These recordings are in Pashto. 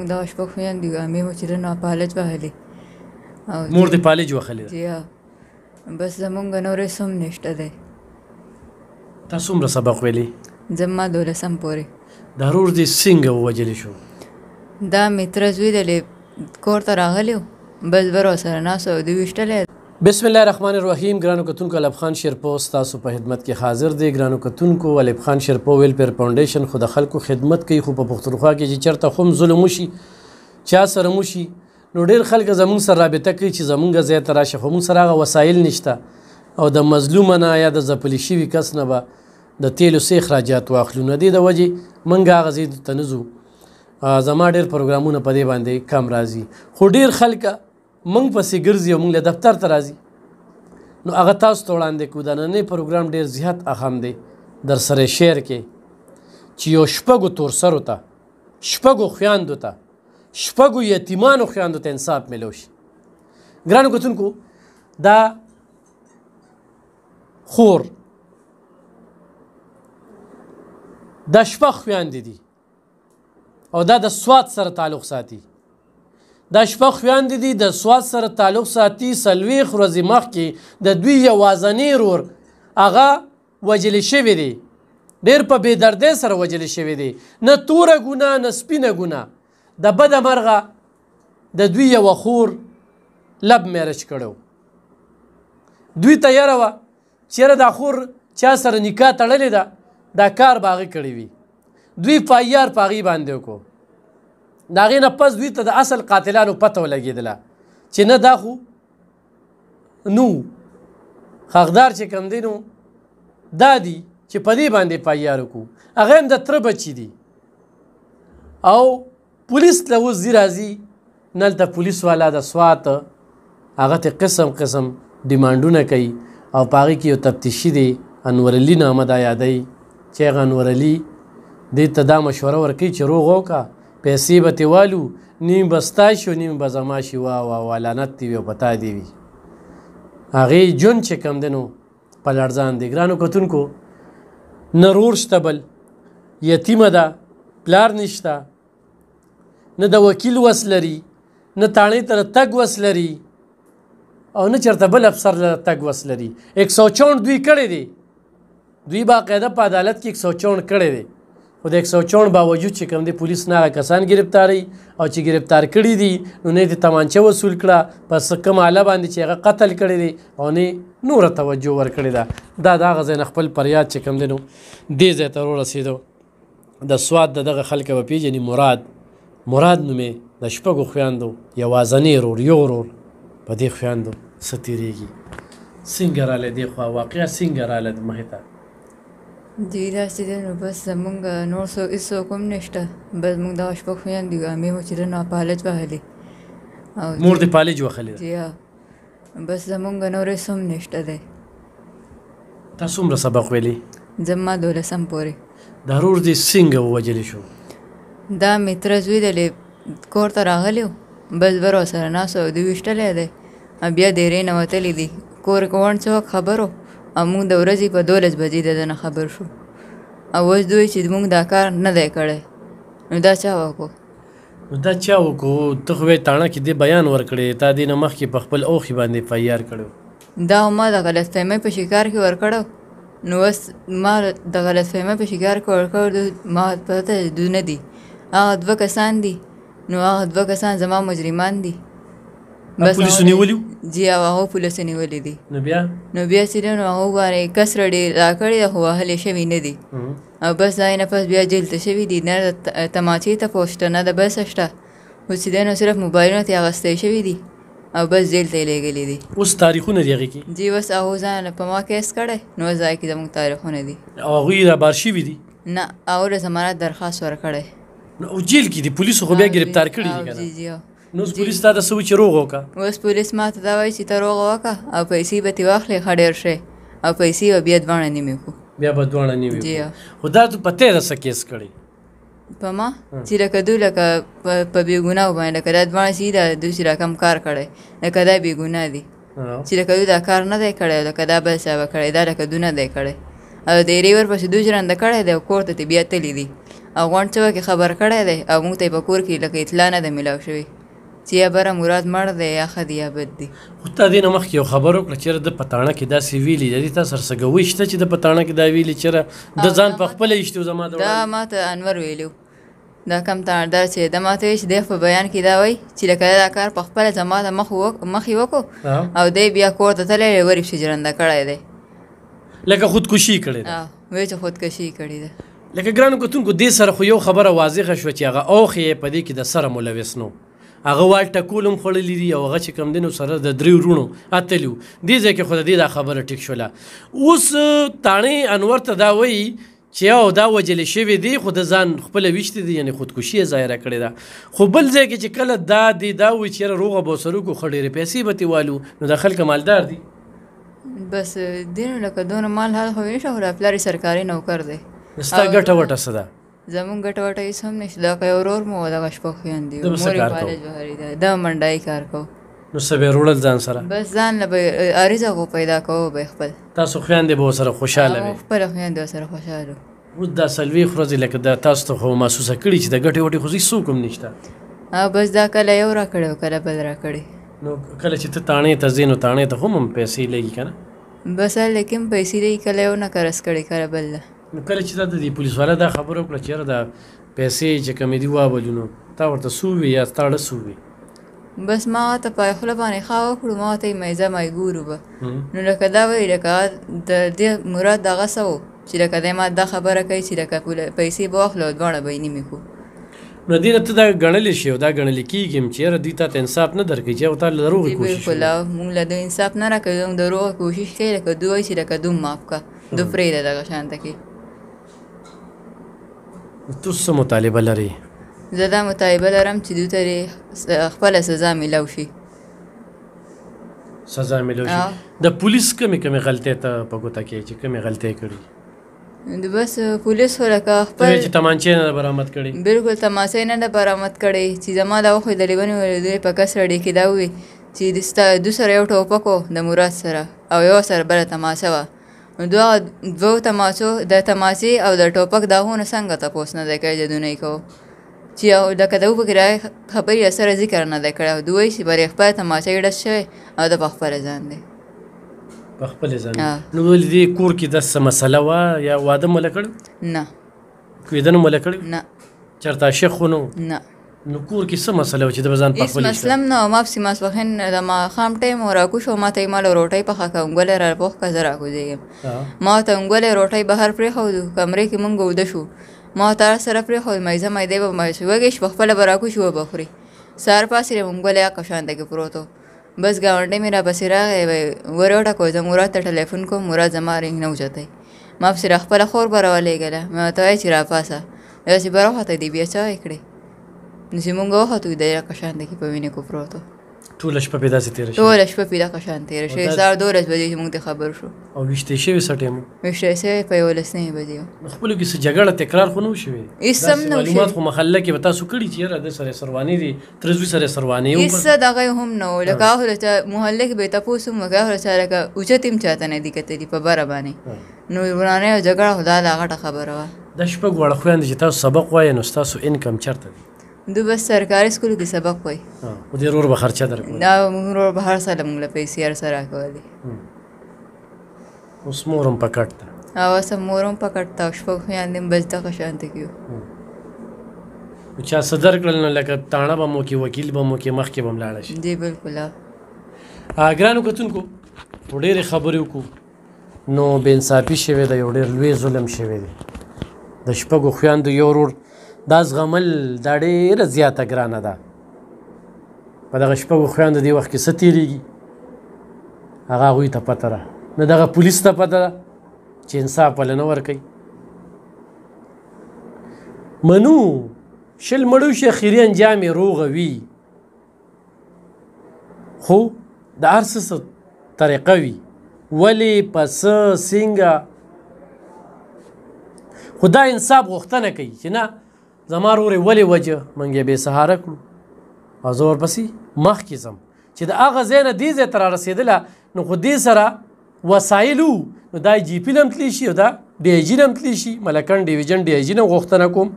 زموږ دغه شپږ خویندې عمې مو چې ده نو پالج وهلې مور دې پالج وهلې ده؟ جی ها بس زمونږ نور هېڅ هم نشته دی. تا څومره سبق ویلی؟ زما 12 پورې. دا ورور دې څنګه ووژلی شو؟ دا مې تره زوی دی کور ته راغلی و بس بر ورسره ناست و دوی ویشتلی. بسم الله الرحمن الرحیم. ګرانو کتونکو الب خان شیرپو ستاسو په خدمت کې حاضر دی. ګرانو کتونکو الب خان شیرپو ویلفیر فاونډیشن خو د خلکو خدمت کوي، خو په پښتونخوا کې چې چېرته هم ظلم وشي چا سره وشي نو ډېر خلک زموږ سره رابطه کوي چې زموږ ځای ته راشه، خو موږ سره هغه وسایل نشته او د مظلومه نه یا د ځپلي شوي کس نه به د تیلو څه اخراجات واخلو. نه دې د وجې موږ هغه ځای ته نه ځو. زما ډېر پروګرامونه په دې باندې کم راځي، خو ډېر خلک موږ پسې ګرځي او موږ له دفتر ته راځي. نو هغه تاسو ته وړاندې کړو. د نننی پروګرام ډېر زیات اهم دی در سره شیر کې چې یو شپږو تورسرو ته، شپږو خویندو ته، شپږو یتیمانو خویندو ته انصاف میلو شي. ګرانو کتونکو دا خور دا شپږ خویندې دي او دا د سوات سره تعلق ساتي. دا شپږ خویندې دي د سوات سره تعلق ساتي. 40 ورځې مخکې د دوی یوازنی ورور هغه وژلی شوی دی، ډېر په بېدردۍ سره وژلی شوی دی. نه توره ګناه نه سپینه ګناه. د بده مرغه د دوی یوه خور لب میرج کړی و. دوی ته یره وه چېرې دا خور چا سره نکاح تړلې ده دا کار به هغې کړی وي. دوی پایار په هغې باندې وکړو. د هغې نه پس دوی ته د اصل قاتلانو پته ولګېدله چې نه دا خو نو حقدار چې کوم دی نو دا دي چې په دې باندې پایار وکړو. هغه هم د تره بچي دي او پولیس له اوس ځي راځي نلته پولیس والا د سوات هغه ته قسم قسم ډیمانډونه کوي او په هغې کې یو تفتیشي دی انورعلي نامه دا یادوي چې هغه انورعلي دې ته دا مشوره ورکوي چې روغ وکړه پیسې به ترې والو، نیم به ستا شي او نیم به زما شي. وا لعنت دې وي او په تا دې وي. هغې ژوند چې کوم دی نو په لړزان دی. ګرانو کتونکو نه رور شته بل، یتیمه ده، پلار نشته، نه د وکیل وس لري، نه تاڼۍ ته د تګ وس لري او نه چېرته بل افسر له تګ وس لري. 164 دوی کړی دی. دوی باقاعده په عدالت کې 164 کړی دی، خو د 164 باوجود چې کوم دی پولیس نه هغه کسان گرفتاروي او چې گرفتار کړي دي نو نه یې تمانچه وصول کړه په کوم آله باندې چې هغه قتل کړی دی او نه نوره توجه ورکړې ده. دا د هغه ځای نه خپل فریاد چې کوم دی نو دې ځای ته ورسېدو. د سوات د دغه خلکه به پېژني مراد نومې د شپږو خویندو یوازنی ورور یو ورور په دې خویندو څه تېرېږي، څنګه رالی دې خوا واقعه څنګه رالی مخې ته؟ دوی داسې دی نو بس زمونږ نور هېڅوک هم نشته، بس موږ دغه شپږ خویندې عمې مو چې ده نو پالج وهلې. مور دې پالج وهلې ده؟ جی ها بس زمونږ نور هېڅ هم نشته دی. تا څومره سبق ویلی؟ زما 12 پورې. دا ورور دې څنګه ووژلی شو؟ دا مې تره زوی دی کور ته راغلی و بس بر ورسره ناست و دوی ویشتلی دی. بیا دیرې نه وتلی دي. کور کې وڼ څه وخت خبر و او موږ د ورځې په 12 بجې د ده نه خبر شو او اوس دوی چې موږ دا کار نه دی کړی نو دا چا وکړو؟ نو دا چا وکړو؟ ته خو یې تاڼه کې دې بیان ورکړی، تا دې نه مخکې په خپل اوښي باندې فیار کړی. دا ما د غلط فهمۍ په شکار کې ورکړو نو اوس ما د غلط فهمۍ په شکار کې ورکړو. ما پته دوی نه دي، هغه 2 کسان دي نو هغه 2 کسان زما مجرمان دي. پولیسو نیولي؟ جی هغه پولیسو نیولي دي. نو بیا چې دی نو هغو باندې کسره ډېر راکړې ده خو وهلې شوي نه دي او بس د هغې نه پس بیا جیل ته شوي دي. نه د تماچې تپوس شته نه د بل څه شته. اوس چې دی نو صرف موبایلونه ترې اخیستی شوي دي او بس جیل ته یې لېږلي دي. اوس تاریخونه دي هغې کې؟ جی اوس هغو ځان په ما کیس کړی نو اوس هغې کې زموږ تاریخونه دي. او هغوی رابار شوي دي؟ نه هغو د ضمانت درخواست ورکړی او جیل کې دي. پولیسو خو بیا ګرفتار کړي دي که نه؟ جی نو اوس پولیس تا ته څه وایي چې روغ وکړه؟ اوس پولیس ما ته دا وایي چې ته روغه وکړه او پیسې به ترې واخلې ښه ډېر شی او پیسې به بیا 2 نیمې کړو. بیا به 2 نیمې جی خو دا ته په تی د څه کیس کړی؟ په ما چې لکه دوی لکه په بېګناهو باندې لکه دا 2 چې ده دوی چې رقم کار کړی لکه دا بېګناه دي چې لکه دوی دا کار نه دی کړی لکه دا بل څه به کړی دا لکه دوی نه دی کړی او د ایرې ورپسې دوی ژرنده کړی دی او کور ته بیا تللی دي او غونډ چوکې خبر کړی دی او موږ ته یې په کور کې لکه اطلاع نه ده میلاو شوې چې یا بره مراد مړ دی یا ښه دی یا بد دی. خو تا دې نه مخکې یو خبر وکړه چېرې د په تاڼه کې داسې ویلي د دې تا سره څه ګوی شته چې د په تاڼه کې دا ویلي چېرې د ځان په خپله ایشتي و زما د دا ما ته انور ویلي دا کم تاڼدار چې ده ما ته وایي چې دی په بیان کې دا وایي چې لکه دا کار په خپله زما ته مخې وکړو او دی بیا کور ته تللی دی ورې پسې ژرنده کړی دی لکه خودکشي کړې ده. وایي چې خودکشي کړې ده. لکه ګرانو کتونکو دې سره خو یو خبره واضحه شوه چې هغه اوښ یې په دې کې د سره ملوث نه هغه وال ټکول هم خوړلي دي او هغه چې کوم دی نو سره د درې وروڼو اتلي وو دې ځای کې خو د دې دا خبره ټیک شوله. اوس تاڼې انور ته دا وایي چې یو دا وجلې شوي دي خو د ځان خپله ویشتې دي یعنې خودکشي یې ظاهره کړې ده. خو بل ځای کې چې کله دا دی دا وایي چې یاره روغه به ورسره وکړو ښه ډېرې پیسې به ترې والو نو دا خلک مالدار دي. بس دی نو لکه دونه مال حال خو نه شه پلار یې سرکاري نوکر دی. ستا ګټه وټه څه ده؟ زمونږ ګټه وټه هېڅ هم نشته. لکه یو ورور مو دغه شپږ خویندې وو مور یې کالج وهلې ده ده منډایي کار کوو نو څه به یې وړل ځان سره؟ بس ځان له به عریضه خو پیدا کوو به یې خپل تاسو خویندې به ورسره خوشحاله وې؟ خپله خویندې ورسره خوشحاله اوس دا څلوېښت ورځې لکه دا تاسو ته خو محسوسه کړي چې د ګټې وټې خو هېڅوک هم نشته. بس دا کله یو را کړی او کله بل را کړی. نو کله چې ته تاڼې ته ځې نو تاڼې ته هم پیسې لګي که نه؟ بس هلته کې هم پیسې لګي کله یو نه کرس کړی کله بل ده. نو کله چې تا د دې پولیس والا دا خبره وکړه چې یاره دا پیسې چې کمې دي واولو نو تا ورته څو وې یا ستا اړه څو وې؟ بس ما ته په خوله باندې ښه وکړو ما ته یې مایزه مایګورو به نو لکه دا وایي لکه د دې مراد دغه څه و چې لکه دی ما دا خبره کوي چې لکه پیسې به واخلو او دواړه به یې نیمې کړو. نو دې نه ته دا ګڼلی شي او دا ګڼلی کېږي هم چې یاره دوی تا ته انصاف نه درکوي چې او تا له دروغې کوشش بلکل موږ له دوی انصاف نه راکوي موږ دروغه کوشش کوي لکه دوی وایي چې لکه دوم معاف که دو پرېږده دغه شانته کې. تو څه مطالبه لرې؟ زه دا مطالبه لرم چې دوی ته خپله سزا میلاو شي. سزا میلاو شي. د پولیس کمې غلطۍ ته په ګوته کې چې کمې غلطۍ کړي؟ بس پولیس خو لکه خپل چې تمانچې نه ده برامد کړې؟ بلکل تمانچې نه ده برامد کړې چې زما دا وښودلې ونیولې دوی په کس رډې کې دا ووي چې دوی سره یو ټوپک و د مراد سره او یو سره بله تماچه وه نو دوو تماچو د تماچې او د ټوپک داغونه څنګه تپوس نه دی کړی د دونی کوو چې یو لکه د وپکې راغی خبرې سره ذکر نه دی کړی او دوی وایي چې برې خپله تماچه یې ډس شوی او د په خپله ځان دی په خپل ځان. نو ولې دې کور کې داسې مسله وه یا واده مو له کړی؟ نه. کویدنه مو له کړی؟ نه. چېرته عاشق خو نه و؟ نه. نو کور کې څه مسله وه چې د به ځان په خپل هېڅ مسله هم نه وه. ما پسې ماسپښین د ماښام ټایم و راکوش و ما ته یې ما له روټۍ پخه کړه انګولی را پوخ کړه زه راکوزېږم ما ته انګولی روټۍ بهر پرېښودو کمرې کې مونږ اوده شو ما ته هر سره پرېښود مایزه مایدې به وږې شو په خپله به راکوش وبه خوري سهار پاڅېدم انګولی هغه شانته کې پروت و بس ګاونډی مې را پسې راغی ور یې وټکوی زه مراد ته ټلیفون کوم مراد زما رینګ نه اوچتی ما پسې را خپله خور به راولېږله مې ورته وایي چې راپاسه داسې به راوختی دی بیا څه وایې کړې نو چې مونږ وختو د دغه شانته کې په وینې کې پروت و ټوله شپه پې داسې تېره شوې؟ ټوله شپه پې دغه شان تېره شوې سهار 12 بجې چې مونږ ته خبر شو. او ویشتې شوې څه ټایم و؟ ویشتې شوې په 11 بجې و. خپلو کې څه جګړه تکرار خو نه و شوې؟ هېڅ هم نه و شوې. معلومات خو محله کې به تاسو کړي چې یاره ده سره سروانې دي تره زوی سره سروانې و هېڅ دغه هم نه و لکه هغه چا محله کې به یې تپوس هم وکړه هغه چا لکه اوچتې هم چاته نه دي کتلي په بره باندې نو ورانۍ او جګړه خو دا غټه خبره وه. دا شپږ واړه خویندې چې تاسو سبق وایې نو ستاسو انکم چېرته دی؟ دوی بس سرکاري سکولو کې سبق وایي. خو دې ورور به خرچه درکوي؟ دا مونږ ورور به هر ساله مونږ له پیسې هر څه راکولې. اوس مور هم په کټ ده؟ او اوس مور هم په کټ ده او شپږ خویندې هم بس دغه شانته کې وو. چا څه درکړل نو لکه تاڼه به مو کې وکیل به مو کې مخکې به هم لاړه شي؟ جی بلکل. ګرانو کتونکو خو ډېرې خبرې وکړو نو بې انصافي شوې ده یو ډېر لوی ظلم شوی دی د شپږو خویندو یو ورور دا زغمل دا ډېره زیاته ګرانه ده په دغه شپږو خویندو دې وخت کې څه تېرېږي هغه هغوی ته پته ده نه دغه پولیس ته پته ده چې انصاف ولې نه ورکوي منو 20 مړو شي اخري انجام یې روغه وي خو د هر څه طریقه وي ولې په څه څنګه خو دا انصاف غوښتنه کوي چې نه زما ورور یې ولې وجه موږ یې بې سهاره کړو او زه ورپسې مخکې ځم چې د هغه ځای نه دې ځای ته رارسېدله نو خو دې سره وسایل وو نو دا یې جیپي له هم تللی شي او دا ډي آی جي نه هم تللی شي، ملکن ډیویژن ډي آی جي نه غوښتنه کوم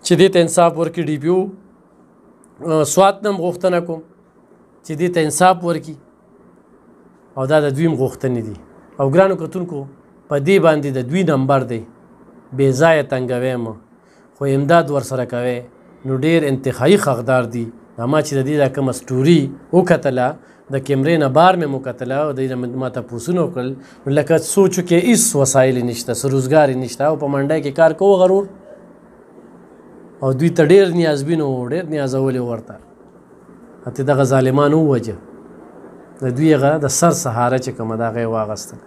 چې دې ته انصاف ورکړي، ډي پي او سوات نه هم غوښتنه کوم چې دې ته انصاف ورکړي، او دا د دوی هم غوښتنې دي. او ګرانو کتونکو په دې باندې د دوی نمبر دی، بې ځایه تنګوي مه، خو امداد ورسره کوئ. نو ډېر انتهایي حقدار دي. ما چې د دې دا کومه سټوري وکتله، د کیمرې نه بار مې وکتله او د دې نه ما تپوسونه وکړل، نو لکه سوچو کې هېڅ وسایل نشته، څه روزګار یې نشته، او په منډی کې کار کوو غرور. او دوی ته ډېر نیازبین وو، ډېر نیازولي وو ورته، ته دغه ظالمان ووجه، د دوی هغه د سر سهاره چې کومه ده هغه یې واغېستله.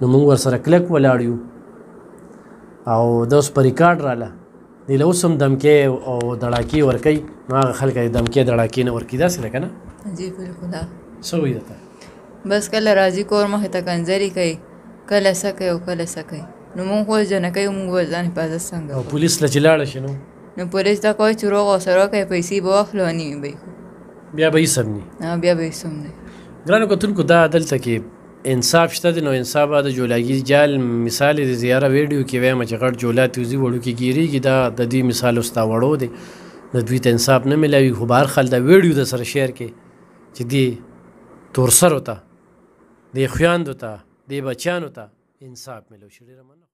نو موږ ورسره کلک ولاړ یو، او د اوس په ریکارډ راله دی له اوس هم دمکې او دړاکې ورکوي. نو هغه خلک یې دمکې دړاکې نه ورکوي، داسې ده که نه؟ جی بالکل. څه وایي درته؟ بس کله راځي کور مخې ته کنځري کوي، کله څه کوي او کله څه کوي. نو مونږ خو جنه کوي، مونږ به ځان حفاظت څنګه او پولیس له چې لاړه شي نو پولیس ته کوي چې روغ او سره کوي، پیسې به واخلو او نیمې به یې بیا به هېڅ هم نه. بیا به یې څه هم نه. ګرانو کتونکو دا دلته کې انصاف شته دی. نو انصاف د جولاګي جال مثال د زیاره ویډیو کې وایم چې غټ جولا توزي وړو کې ګیریږي، دا د دې مثال اوس تا وړو دی، د دوی ته انصاف نه میلاوي. خو به هر خل دا ویډیو د سره شیر کې چې دې تورسرو ته، دې خویندو ته، دې بچیانو ته انصاف میلو شي. ډېره مننه.